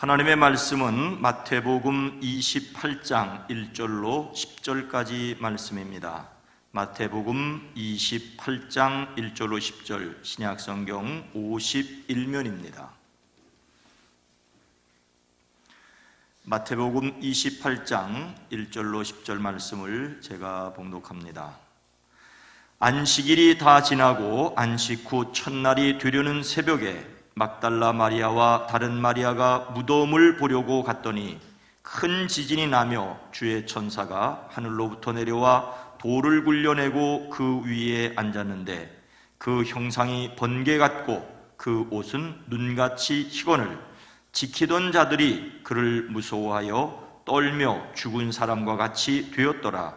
하나님의 말씀은 마태복음 28장 1절로 10절까지 말씀입니다. 마태복음 28장 1절로 10절, 신약성경 51면입니다. 마태복음 28장 1절로 10절 말씀을 제가 봉독합니다. 안식일이 다 지나고 안식 후 첫날이 되려는 새벽에 막달라 마리아와 다른 마리아가 무덤을 보려고 갔더니 큰 지진이 나며 주의 천사가 하늘로부터 내려와 돌을 굴려내고 그 위에 앉았는데 그 형상이 번개 같고 그 옷은 눈같이 희건을 지키던 자들이 그를 무서워하여 떨며 죽은 사람과 같이 되었더라.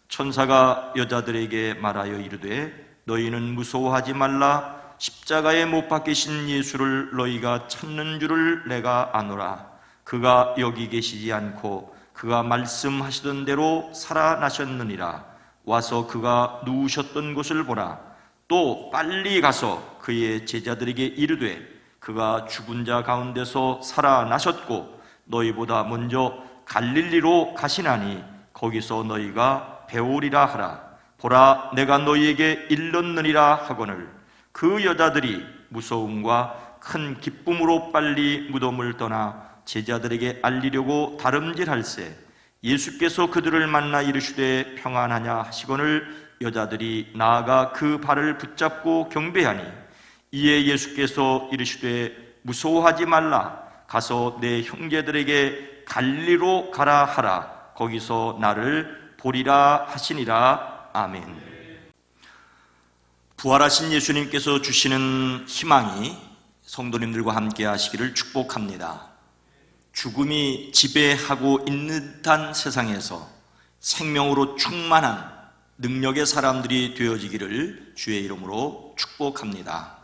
천사가 여자들에게 말하여 이르되 너희는 무서워하지 말라. 십자가에 못 박히신 예수를 너희가 찾는 줄을 내가 아노라. 그가 여기 계시지 않고 그가 말씀하시던 대로 살아나셨느니라. 와서 그가 누우셨던 곳을 보라. 또 빨리 가서 그의 제자들에게 이르되 그가 죽은 자 가운데서 살아나셨고 너희보다 먼저 갈릴리로 가시나니 거기서 너희가 배우리라 하라. 보라, 내가 너희에게 일렀느니라 하거늘 그 여자들이 무서움과 큰 기쁨으로 빨리 무덤을 떠나 제자들에게 알리려고 다름질할세 예수께서 그들을 만나 이르시되 평안하냐 하시거늘 여자들이 나아가 그 발을 붙잡고 경배하니 이에 예수께서 이르시되 무서워하지 말라. 가서 내 형제들에게 갈릴리로 가라 하라. 거기서 나를 보리라 하시니라. 아멘. 부활하신 예수님께서 주시는 희망이 성도님들과 함께 하시기를 축복합니다. 죽음이 지배하고 있는 듯한 세상에서 생명으로 충만한 능력의 사람들이 되어지기를 주의 이름으로 축복합니다.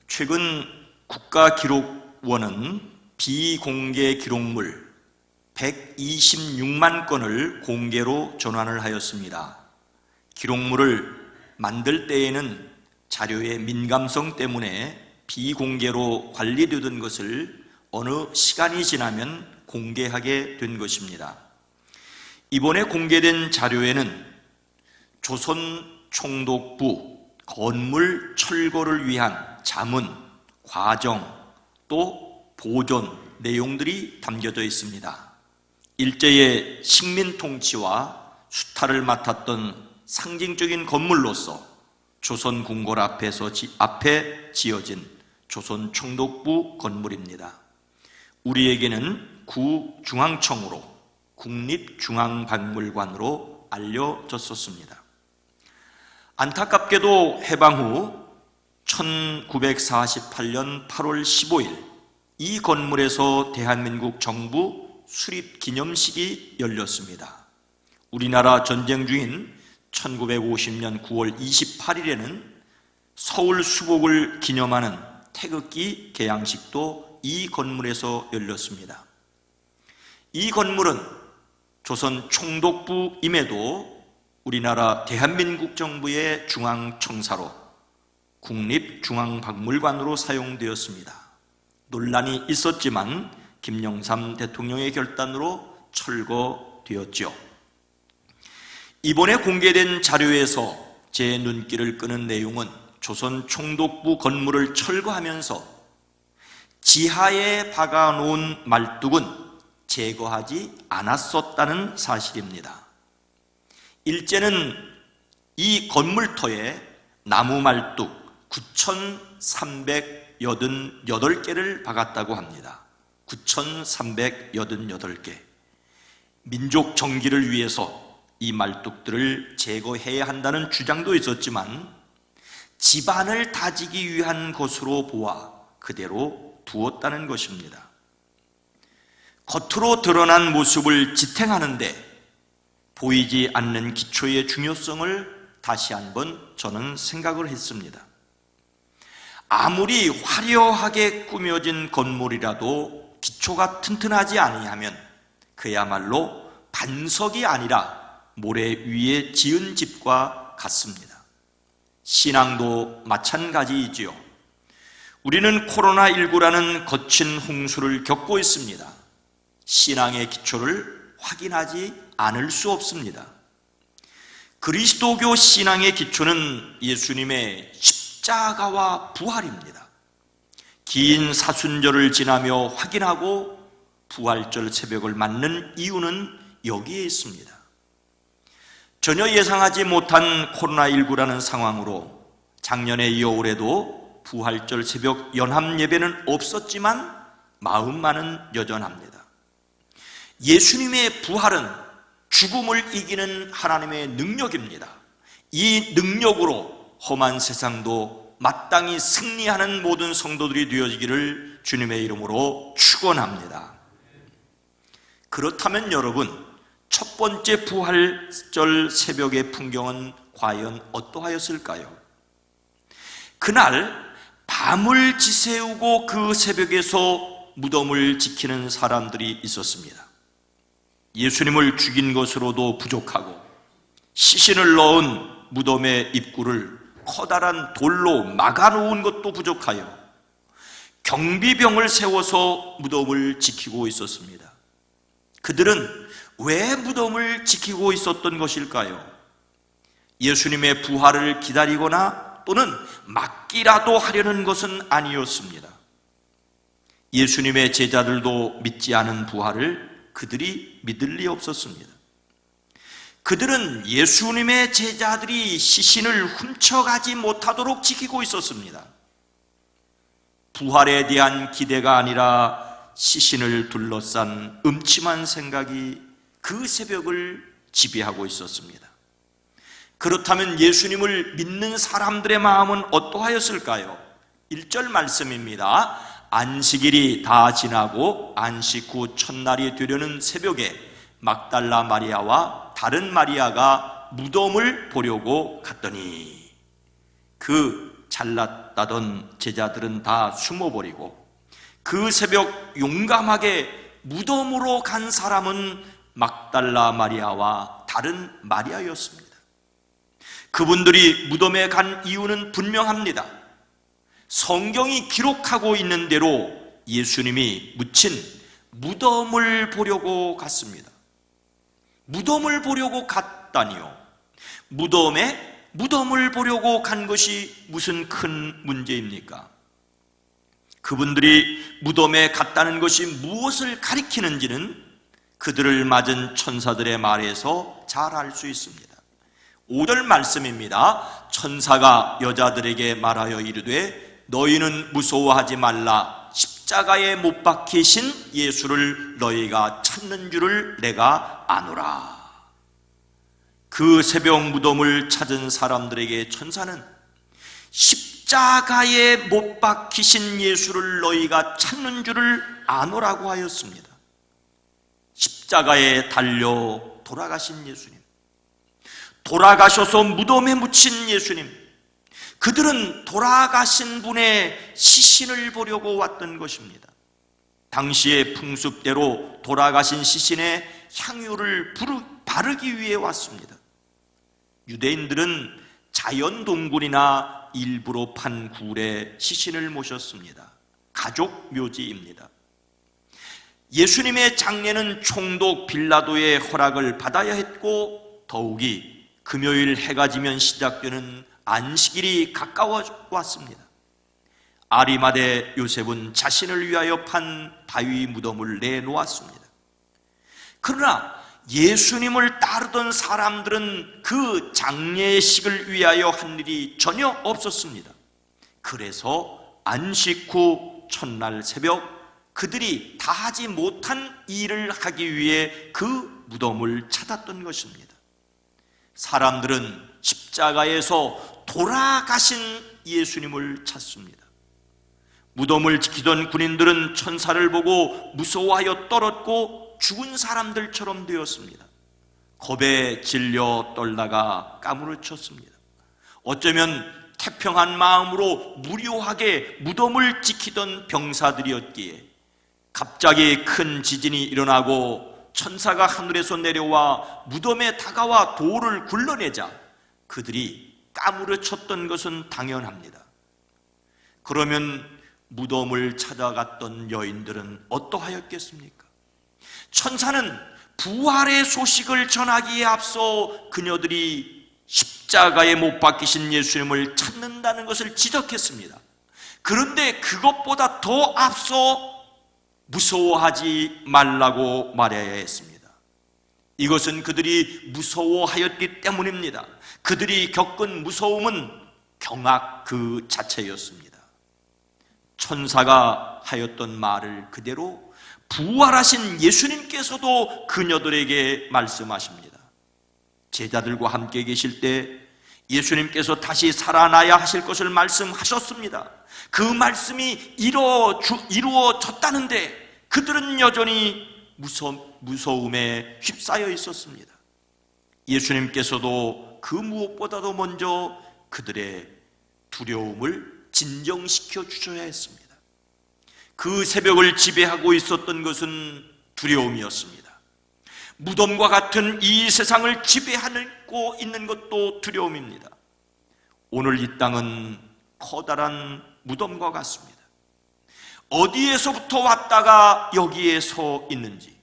최근 국가기록원은 비공개 기록물 126만 건을 공개로 전환을 하였습니다. 기록물을 만들 때에는 자료의 민감성 때문에 비공개로 관리되던 것을 어느 시간이 지나면 공개하게 된 것입니다. 이번에 공개된 자료에는 조선 총독부 건물 철거를 위한 자문, 과정, 또 보존 내용들이 담겨져 있습니다. 일제의 식민 통치와 수탈을 맡았던 상징적인 건물로서 조선 궁궐 앞에 지어진 조선 총독부 건물입니다. 우리에게는 구중앙청으로 국립중앙박물관으로 알려졌었습니다. 안타깝게도 해방 후 1948년 8월 15일 이 건물에서 대한민국 정부 수립 기념식이 열렸습니다. 우리나라 전쟁 중인 1950년 9월 28일에는 서울 수복을 기념하는 태극기 개양식도 이 건물에서 열렸습니다. 이 건물은 조선 총독부임에도 우리나라 대한민국 정부의 중앙청사로 국립중앙박물관으로 사용되었습니다. 논란이 있었지만 김영삼 대통령의 결단으로 철거되었죠. 이번에 공개된 자료에서 제 눈길을 끄는 내용은 조선 총독부 건물을 철거하면서 지하에 박아놓은 말뚝은 제거하지 않았었다는 사실입니다. 일제는 이 건물터에 나무 말뚝 9,388개를 박았다고 합니다. 9,388개. 민족 정기를 위해서 이 말뚝들을 제거해야 한다는 주장도 있었지만 집안을 다지기 위한 것으로 보아 그대로 두었다는 것입니다. 겉으로 드러난 모습을 지탱하는데 보이지 않는 기초의 중요성을 다시 한번 저는 생각을 했습니다. 아무리 화려하게 꾸며진 건물이라도 기초가 튼튼하지 아니하면 그야말로 반석이 아니라 모래 위에 지은 집과 같습니다. 신앙도 마찬가지이지요. 우리는 코로나19라는 거친 홍수를 겪고 있습니다. 신앙의 기초를 확인하지 않을 수 없습니다. 그리스도교 신앙의 기초는 예수님의 십자가와 부활입니다. 긴 사순절을 지나며 확인하고 부활절 새벽을 맞는 이유는 여기에 있습니다. 전혀 예상하지 못한 코로나19라는 상황으로 작년에 이어 올해도 부활절 새벽 연합 예배는 없었지만 마음만은 여전합니다. 예수님의 부활은 죽음을 이기는 하나님의 능력입니다. 이 능력으로 험한 세상도 마땅히 승리하는 모든 성도들이 되어지기를 주님의 이름으로 축원합니다. 그렇다면 여러분, 첫 번째 부활절 새벽의 풍경은 과연 어떠하였을까요? 그날 밤을 지새우고 그 새벽에서 무덤을 지키는 사람들이 있었습니다. 예수님을 죽인 것으로도 부족하고 시신을 넣은 무덤의 입구를 커다란 돌로 막아놓은 것도 부족하여 경비병을 세워서 무덤을 지키고 있었습니다. 그들은 왜 무덤을 지키고 있었던 것일까요? 예수님의 부활을 기다리거나 또는 막기라도 하려는 것은 아니었습니다. 예수님의 제자들도 믿지 않은 부활을 그들이 믿을 리 없었습니다. 그들은 예수님의 제자들이 시신을 훔쳐가지 못하도록 지키고 있었습니다. 부활에 대한 기대가 아니라 시신을 둘러싼 음침한 생각이 그 새벽을 지배하고 있었습니다. 그렇다면 예수님을 믿는 사람들의 마음은 어떠하였을까요? 1절 말씀입니다. 안식일이 다 지나고 안식 후 첫날이 되려는 새벽에 막달라 마리아와 다른 마리아가 무덤을 보려고 갔더니 그 잘났다던 제자들은 다 숨어버리고 그 새벽 용감하게 무덤으로 간 사람은 막달라 마리아와 다른 마리아였습니다. 그분들이 무덤에 간 이유는 분명합니다. 성경이 기록하고 있는 대로 예수님이 묻힌 무덤을 보려고 갔습니다. 무덤을 보려고 갔다니요. 무덤을 보려고 간 것이 무슨 큰 문제입니까? 그분들이 무덤에 갔다는 것이 무엇을 가리키는지는 그들을 맞은 천사들의 말에서 잘 알 수 있습니다. 5절 말씀입니다. 천사가 여자들에게 말하여 이르되 너희는 무서워하지 말라. 십자가에 못 박히신 예수를 너희가 찾는 줄을 내가 아노라. 그 새벽 무덤을 찾은 사람들에게 천사는 십자가에 못 박히신 예수를 너희가 찾는 줄을 아노라고 하였습니다. 십자가에 달려 돌아가신 예수님, 돌아가셔서 무덤에 묻힌 예수님, 그들은 돌아가신 분의 시신을 보려고 왔던 것입니다. 당시의 풍습대로 돌아가신 시신에 향유를 바르기 위해 왔습니다. 유대인들은 자연동굴이나 일부러 판 굴에 시신을 모셨습니다. 가족 묘지입니다. 예수님의 장례는 총독 빌라도의 허락을 받아야 했고 더욱이 금요일 해가 지면 시작되는 안식일이 가까워 왔습니다. 아리마대 요셉은 자신을 위하여 판 바위 무덤을 내놓았습니다. 그러나 예수님을 따르던 사람들은 그 장례식을 위하여 한 일이 전혀 없었습니다. 그래서 안식 후 첫날 새벽 그들이 다 하지 못한 일을 하기 위해 그 무덤을 찾았던 것입니다. 사람들은 십자가에서 돌아가신 예수님을 찾습니다. 무덤을 지키던 군인들은 천사를 보고 무서워하여 떨었고 죽은 사람들처럼 되었습니다. 겁에 질려 떨다가 까무러쳤습니다. 어쩌면 태평한 마음으로 무료하게 무덤을 지키던 병사들이었기에 갑자기 큰 지진이 일어나고 천사가 하늘에서 내려와 무덤에 다가와 돌을 굴러내자 그들이 까무러쳤던 것은 당연합니다. 그러면 무덤을 찾아갔던 여인들은 어떠하였겠습니까? 천사는 부활의 소식을 전하기에 앞서 그녀들이 십자가에 못 박히신 예수님을 찾는다는 것을 지적했습니다. 그런데 그것보다 더 앞서 무서워하지 말라고 말해야 했습니다. 이것은 그들이 무서워하였기 때문입니다. 그들이 겪은 무서움은 경악 그 자체였습니다. 천사가 하였던 말을 그대로 부활하신 예수님께서도 그녀들에게 말씀하십니다. 제자들과 함께 계실 때 예수님께서 다시 살아나야 하실 것을 말씀하셨습니다. 그 말씀이 이루어졌다는데 그들은 여전히 무서움에 휩싸여 있었습니다. 예수님께서도 그 무엇보다도 먼저 그들의 두려움을 진정시켜 주셔야 했습니다. 그 새벽을 지배하고 있었던 것은 두려움이었습니다. 무덤과 같은 이 세상을 지배하고 있는 것도 두려움입니다. 오늘 이 땅은 커다란 무덤과 같습니다. 어디에서부터 왔다가 여기에 서 있는지,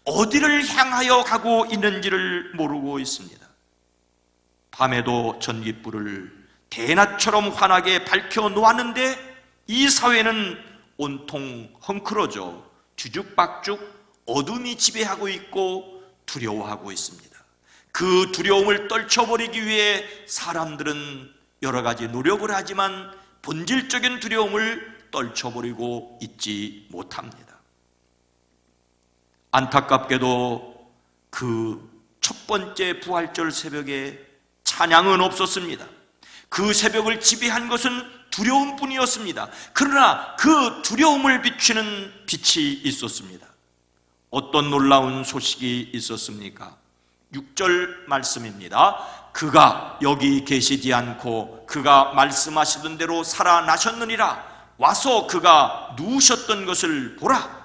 어디를 향하여 가고 있는지를 모르고 있습니다. 밤에도 전깃불을 대낮처럼 환하게 밝혀 놓았는데 이 사회는 온통 헝클어져 뒤죽박죽 어둠이 지배하고 있고 두려워하고 있습니다. 그 두려움을 떨쳐버리기 위해 사람들은 여러 가지 노력을 하지만 본질적인 두려움을 떨쳐버리고 있지 못합니다. 안타깝게도 그 첫 번째 부활절 새벽에 찬양은 없었습니다. 그 새벽을 지배한 것은 두려움뿐이었습니다. 그러나 그 두려움을 비추는 빛이 있었습니다. 어떤 놀라운 소식이 있었습니까? 6절 말씀입니다. 그가 여기 계시지 않고 그가 말씀하시던 대로 살아나셨느니라. 와서 그가 누우셨던 것을 보라.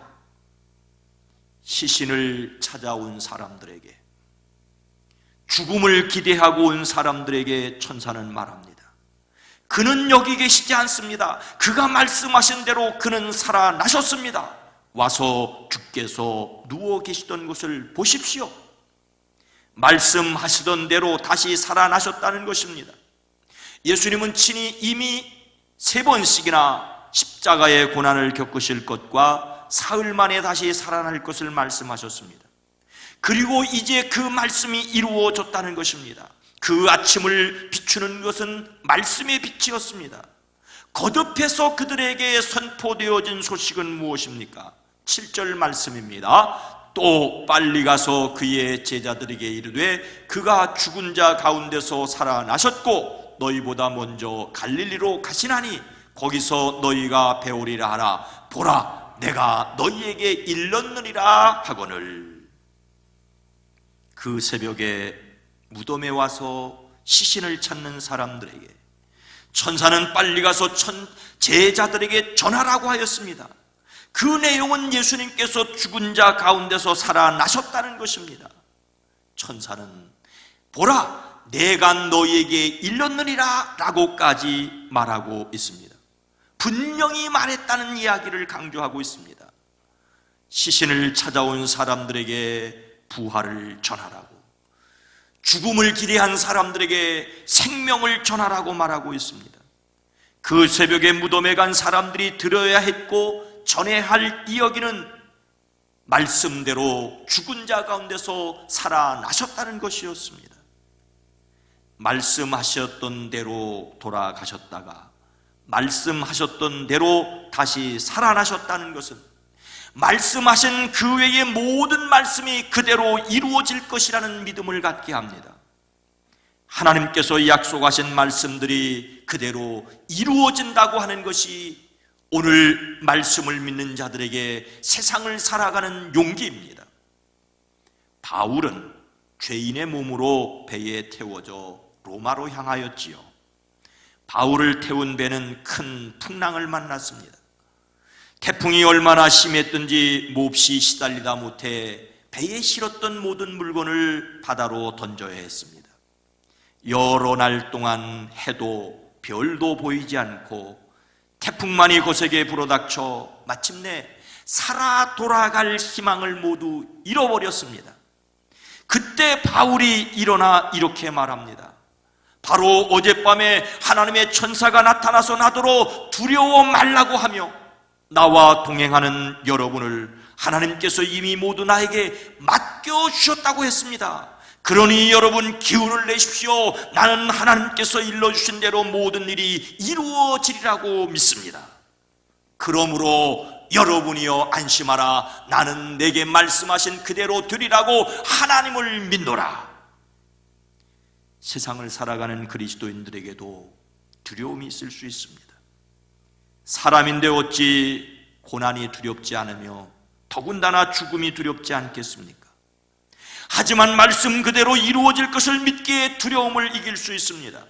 시신을 찾아온 사람들에게, 죽음을 기대하고 온 사람들에게 천사는 말합니다. 그는 여기 계시지 않습니다. 그가 말씀하신 대로 그는 살아나셨습니다. 와서 주께서 누워 계시던 곳을 보십시오. 말씀하시던 대로 다시 살아나셨다는 것입니다. 예수님은 친히 이미 3번씩이나 십자가의 고난을 겪으실 것과 사흘 만에 다시 살아날 것을 말씀하셨습니다. 그리고 이제 그 말씀이 이루어졌다는 것입니다. 그 아침을 비추는 것은 말씀의 빛이었습니다. 거듭해서 그들에게 선포되어진 소식은 무엇입니까? 7절 말씀입니다. 또 빨리 가서 그의 제자들에게 이르되 그가 죽은 자 가운데서 살아나셨고 너희보다 먼저 갈릴리로 가시나니 거기서 너희가 배우리라 하라. 보라, 내가 너희에게 일렀느니라 하거늘. 그 새벽에 무덤에 와서 시신을 찾는 사람들에게 천사는 빨리 가서 제자들에게 전하라고 하였습니다. 그 내용은 예수님께서 죽은 자 가운데서 살아나셨다는 것입니다. 천사는 보라, 내가 너희에게 일렀느니라 라고까지 말하고 있습니다. 분명히 말했다는 이야기를 강조하고 있습니다. 시신을 찾아온 사람들에게 부활을 전하라고, 죽음을 기대한 사람들에게 생명을 전하라고 말하고 있습니다. 그 새벽에 무덤에 간 사람들이 들어야 했고 전해야 할 이야기는 말씀대로 죽은 자 가운데서 살아나셨다는 것이었습니다. 말씀하셨던 대로 돌아가셨다가 말씀하셨던 대로 다시 살아나셨다는 것은 말씀하신 그 외의 모든 말씀이 그대로 이루어질 것이라는 믿음을 갖게 합니다. 하나님께서 약속하신 말씀들이 그대로 이루어진다고 하는 것이 오늘 말씀을 믿는 자들에게 세상을 살아가는 용기입니다. 바울은 죄인의 몸으로 배에 태워져 로마로 향하였지요. 바울을 태운 배는 큰 풍랑을 만났습니다. 태풍이 얼마나 심했든지 몹시 시달리다 못해 배에 실었던 모든 물건을 바다로 던져야 했습니다. 여러 날 동안 해도 별도 보이지 않고 태풍만이 거세게 불어닥쳐 마침내 살아 돌아갈 희망을 모두 잃어버렸습니다. 그때 바울이 일어나 이렇게 말합니다. 바로 어젯밤에 하나님의 천사가 나타나서 나더러 두려워 말라고 하며 나와 동행하는 여러분을 하나님께서 이미 모두 나에게 맡겨주셨다고 했습니다. 그러니 여러분 기운을 내십시오. 나는 하나님께서 일러주신 대로 모든 일이 이루어지리라고 믿습니다. 그러므로 여러분이여 안심하라. 나는 내게 말씀하신 그대로 되리라고 하나님을 믿노라. 세상을 살아가는 그리스도인들에게도 두려움이 있을 수 있습니다. 사람인데 어찌 고난이 두렵지 않으며 더군다나 죽음이 두렵지 않겠습니까? 하지만 말씀 그대로 이루어질 것을 믿기에 두려움을 이길 수 있습니다.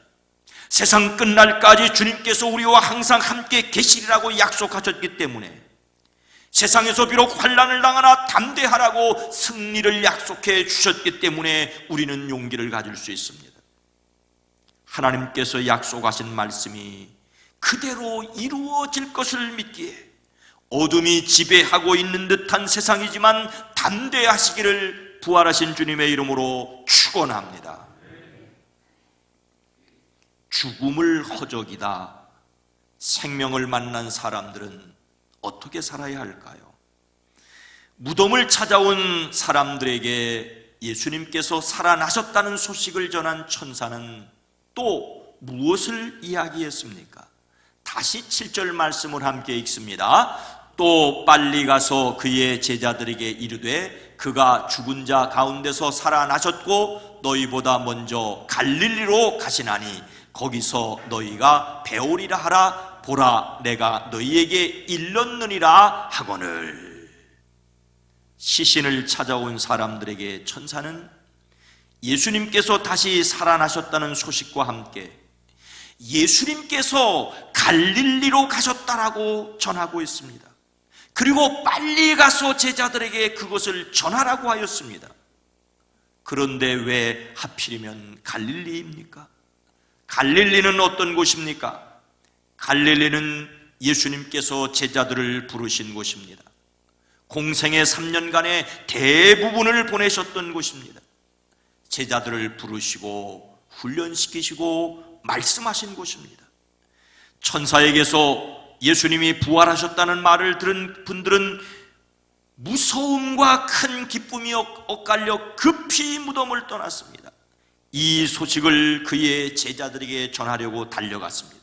세상 끝날까지 주님께서 우리와 항상 함께 계시리라고 약속하셨기 때문에 세상에서 비록 환난을 당하나 담대하라고 승리를 약속해 주셨기 때문에 우리는 용기를 가질 수 있습니다. 하나님께서 약속하신 말씀이 그대로 이루어질 것을 믿기에 어둠이 지배하고 있는 듯한 세상이지만 담대하시기를 부활하신 주님의 이름으로 축원합니다. 죽음을 허적이다. 생명을 만난 사람들은 어떻게 살아야 할까요? 무덤을 찾아온 사람들에게 예수님께서 살아나셨다는 소식을 전한 천사는 또 무엇을 이야기했습니까? 다시 7절 말씀을 함께 읽습니다. 또 빨리 가서 그의 제자들에게 이르되 그가 죽은 자 가운데서 살아나셨고 너희보다 먼저 갈릴리로 가시나니 거기서 너희가 배우리라 하라. 보라 내가 너희에게 일렀느니라 하거늘. 시신을 찾아온 사람들에게 천사는 예수님께서 다시 살아나셨다는 소식과 함께 예수님께서 갈릴리로 가셨다라고 전하고 있습니다. 그리고 빨리 가서 제자들에게 그것을 전하라고 하였습니다. 그런데 왜 하필이면 갈릴리입니까? 갈릴리는 어떤 곳입니까? 갈릴리는 예수님께서 제자들을 부르신 곳입니다. 공생의 3년간의 대부분을 보내셨던 곳입니다. 제자들을 부르시고 훈련시키시고 말씀하신 곳입니다. 천사에게서 예수님이 부활하셨다는 말을 들은 분들은 무서움과 큰 기쁨이 엇갈려 급히 무덤을 떠났습니다. 이 소식을 그의 제자들에게 전하려고 달려갔습니다.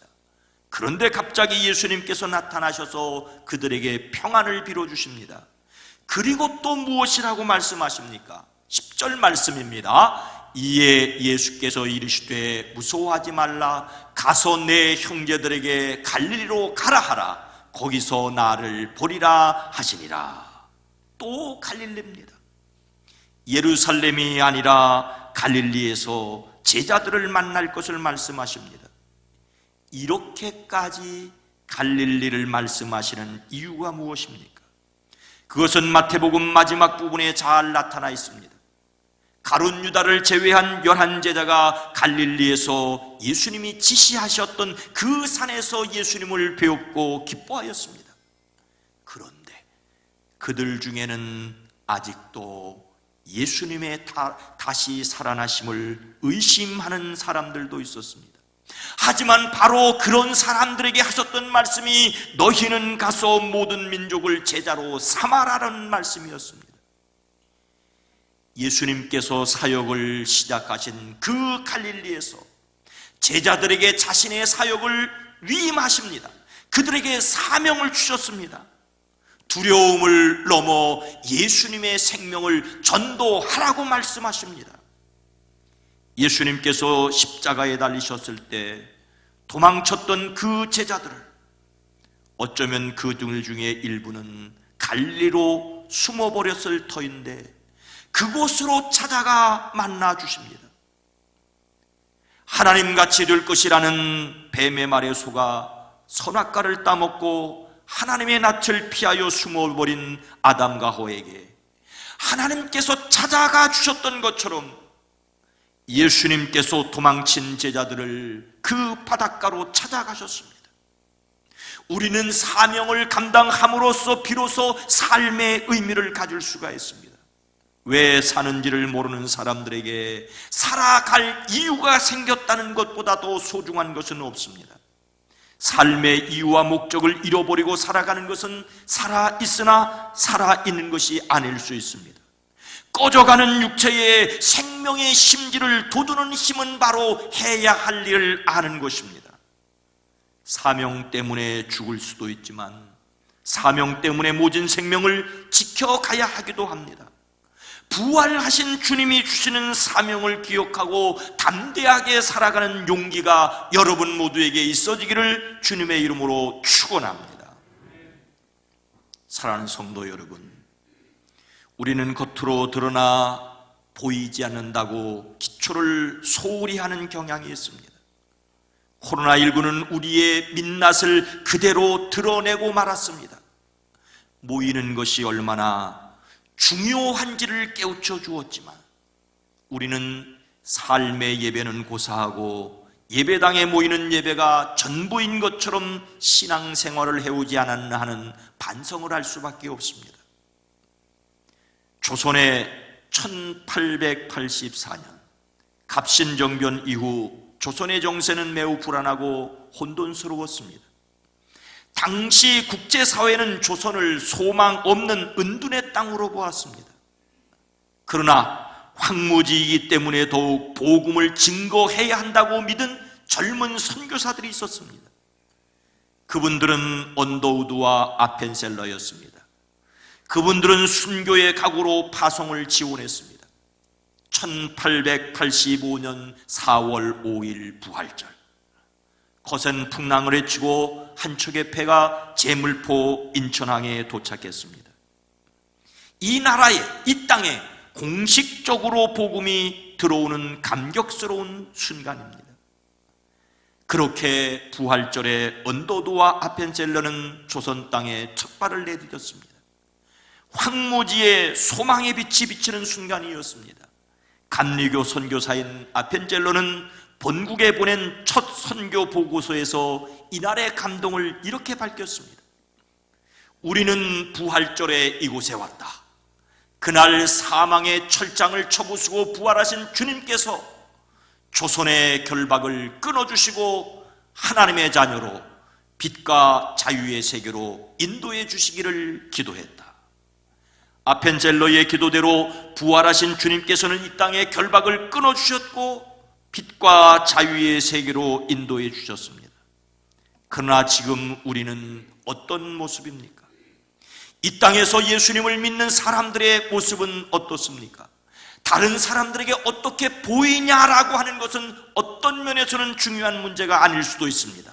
그런데 갑자기 예수님께서 나타나셔서 그들에게 평안을 빌어주십니다. 그리고 또 무엇이라고 말씀하십니까? 10절 말씀입니다. 이에 예수께서 이르시되 무서워하지 말라. 가서 내 형제들에게 갈릴리로 가라 하라. 거기서 나를 보리라 하시니라. 또 갈릴리입니다. 예루살렘이 아니라 갈릴리에서 제자들을 만날 것을 말씀하십니다. 이렇게까지 갈릴리를 말씀하시는 이유가 무엇입니까? 그것은 마태복음 마지막 부분에 잘 나타나 있습니다. 가룟 유다를 제외한 11제자가 갈릴리에서 예수님이 지시하셨던 그 산에서 예수님을 배웠고 기뻐하였습니다. 그런데 그들 중에는 아직도 예수님의 다시 살아나심을 의심하는 사람들도 있었습니다. 하지만 바로 그런 사람들에게 하셨던 말씀이 너희는 가서 모든 민족을 제자로 삼아라는 말씀이었습니다. 예수님께서 사역을 시작하신 그 갈릴리에서 제자들에게 자신의 사역을 위임하십니다. 그들에게 사명을 주셨습니다. 두려움을 넘어 예수님의 생명을 전도하라고 말씀하십니다. 예수님께서 십자가에 달리셨을 때 도망쳤던 그 제자들을 어쩌면 그들 중에 일부는 갈릴리로 숨어버렸을 터인데 그곳으로 찾아가 만나 주십니다. 하나님같이 될 것이라는 뱀의 말에 속아 선악과를 따먹고 하나님의 낯을 피하여 숨어버린 아담과 하와에게 하나님께서 찾아가 주셨던 것처럼 예수님께서 도망친 제자들을 그 바닷가로 찾아가셨습니다. 우리는 사명을 감당함으로써 비로소 삶의 의미를 가질 수가 있습니다. 왜 사는지를 모르는 사람들에게 살아갈 이유가 생겼다는 것보다도 소중한 것은 없습니다. 삶의 이유와 목적을 잃어버리고 살아가는 것은 살아있으나 살아있는 것이 아닐 수 있습니다. 꺼져가는 육체의 생명의 심지를 돋우는 힘은 바로 해야 할 일을 아는 것입니다. 사명 때문에 죽을 수도 있지만 사명 때문에 모진 생명을 지켜가야 하기도 합니다. 부활하신 주님이 주시는 사명을 기억하고 담대하게 살아가는 용기가 여러분 모두에게 있어지기를 주님의 이름으로 축원합니다. 사랑하는 성도 여러분, 우리는 겉으로 드러나 보이지 않는다고 기초를 소홀히 하는 경향이 있습니다. 코로나19는 우리의 민낯을 그대로 드러내고 말았습니다. 모이는 것이 얼마나 중요한지를 깨우쳐 주었지만 우리는 삶의 예배는 고사하고 예배당에 모이는 예배가 전부인 것처럼 신앙생활을 해오지 않았나 하는 반성을 할 수밖에 없습니다. 조선의 1884년 갑신정변 이후 조선의 정세는 매우 불안하고 혼돈스러웠습니다. 당시 국제사회는 조선을 소망 없는 은둔의 땅으로 보았습니다. 그러나 황무지이기 때문에 더욱 복음을 증거해야 한다고 믿은 젊은 선교사들이 있었습니다. 그분들은 언더우드와 아펜셀러였습니다. 그분들은 순교의 각오로 파송을 지원했습니다. 1885년 4월 5일 부활절, 거센 풍랑을 헤치고 한 척의 배가 제물포 인천항에 도착했습니다. 이 나라에, 이 땅에 공식적으로 복음이 들어오는 감격스러운 순간입니다. 그렇게 부활절에 언더우드와 아펜셀러는 조선 땅에 첫 발을 내디뎠습니다. 황무지에 소망의 빛이 비치는 순간이었습니다. 감리교 선교사인 아펜젤러는 본국에 보낸 첫 선교 보고서에서 이날의 감동을 이렇게 밝혔습니다. 우리는 부활절에 이곳에 왔다. 그날 사망의 철장을 쳐부수고 부활하신 주님께서 조선의 결박을 끊어주시고 하나님의 자녀로 빛과 자유의 세계로 인도해 주시기를 기도했다. 아펜젤러의 기도대로 부활하신 주님께서는 이 땅의 결박을 끊어주셨고 빛과 자유의 세계로 인도해 주셨습니다. 그러나 지금 우리는 어떤 모습입니까? 이 땅에서 예수님을 믿는 사람들의 모습은 어떻습니까? 다른 사람들에게 어떻게 보이냐라고 하는 것은 어떤 면에서는 중요한 문제가 아닐 수도 있습니다.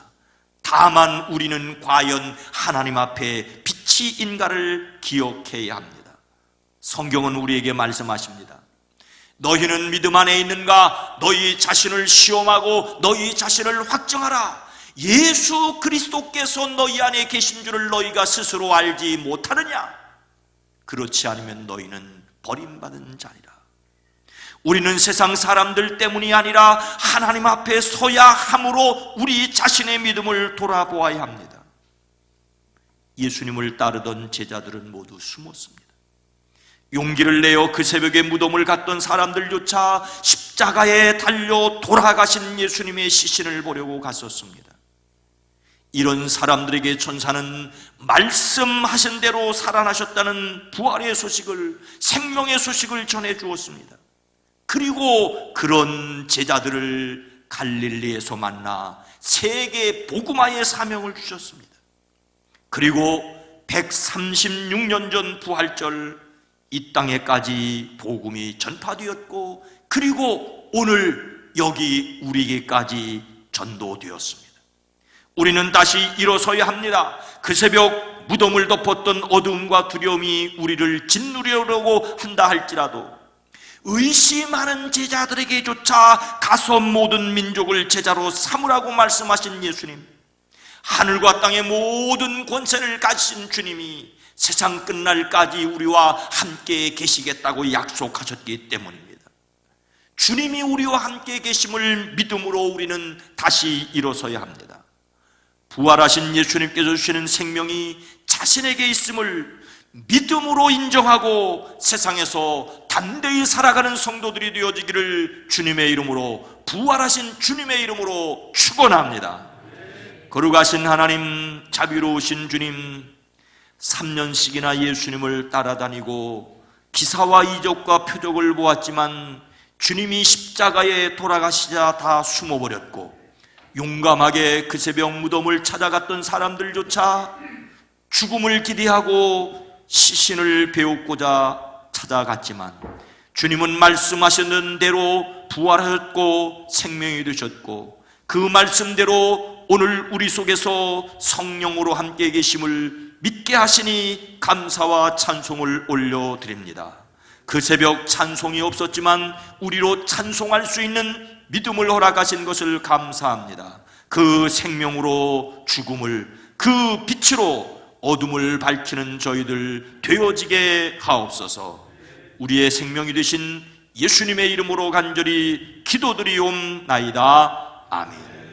다만 우리는 과연 하나님 앞에 빛이인가를 기억해야 합니다. 성경은 우리에게 말씀하십니다. 너희는 믿음 안에 있는가? 너희 자신을 시험하고 너희 자신을 확정하라. 예수 그리스도께서 너희 안에 계신 줄을 너희가 스스로 알지 못하느냐? 그렇지 않으면 너희는 버림받은 자리라. 우리는 세상 사람들 때문이 아니라 하나님 앞에 서야 함으로 우리 자신의 믿음을 돌아보아야 합니다. 예수님을 따르던 제자들은 모두 숨었습니다. 용기를 내어 그 새벽에 무덤을 갔던 사람들조차 십자가에 달려 돌아가신 예수님의 시신을 보려고 갔었습니다. 이런 사람들에게 천사는 말씀하신 대로 살아나셨다는 부활의 소식을, 생명의 소식을 전해주었습니다. 그리고 그런 제자들을 갈릴리에서 만나 세계 복음화의 사명을 주셨습니다. 그리고 136년 전 부활절 이 땅에까지 복음이 전파되었고, 그리고 오늘 여기 우리에게까지 전도되었습니다. 우리는 다시 일어서야 합니다. 그 새벽 무덤을 덮었던 어두움과 두려움이 우리를 짓누르려고 한다 할지라도 의심하는 제자들에게조차 가서 모든 민족을 제자로 삼으라고 말씀하신 예수님, 하늘과 땅의 모든 권세를 가지신 주님이 세상 끝날까지 우리와 함께 계시겠다고 약속하셨기 때문입니다. 주님이 우리와 함께 계심을 믿음으로 우리는 다시 일어서야 합니다. 부활하신 예수님께서 주시는 생명이 자신에게 있음을 믿음으로 인정하고 세상에서 담대히 살아가는 성도들이 되어지기를 주님의 이름으로, 부활하신 주님의 이름으로 축원합니다. 거룩하신 하나님, 자비로우신 주님, 3년씩이나 예수님을 따라다니고 기사와 이적과 표적을 보았지만 주님이 십자가에 돌아가시자 다 숨어버렸고, 용감하게 그 새벽 무덤을 찾아갔던 사람들조차 죽음을 기대하고 시신을 배우고자 찾아갔지만 주님은 말씀하셨는 대로 부활하셨고 생명이 되셨고, 그 말씀대로 오늘 우리 속에서 성령으로 함께 계심을 믿게 하시니 감사와 찬송을 올려드립니다. 그 새벽 찬송이 없었지만 우리로 찬송할 수 있는 믿음을 허락하신 것을 감사합니다. 그 생명으로 죽음을, 그 빛으로 어둠을 밝히는 저희들 되어지게 하옵소서. 우리의 생명이 되신 예수님의 이름으로 간절히 기도드리옵나이다. 아멘.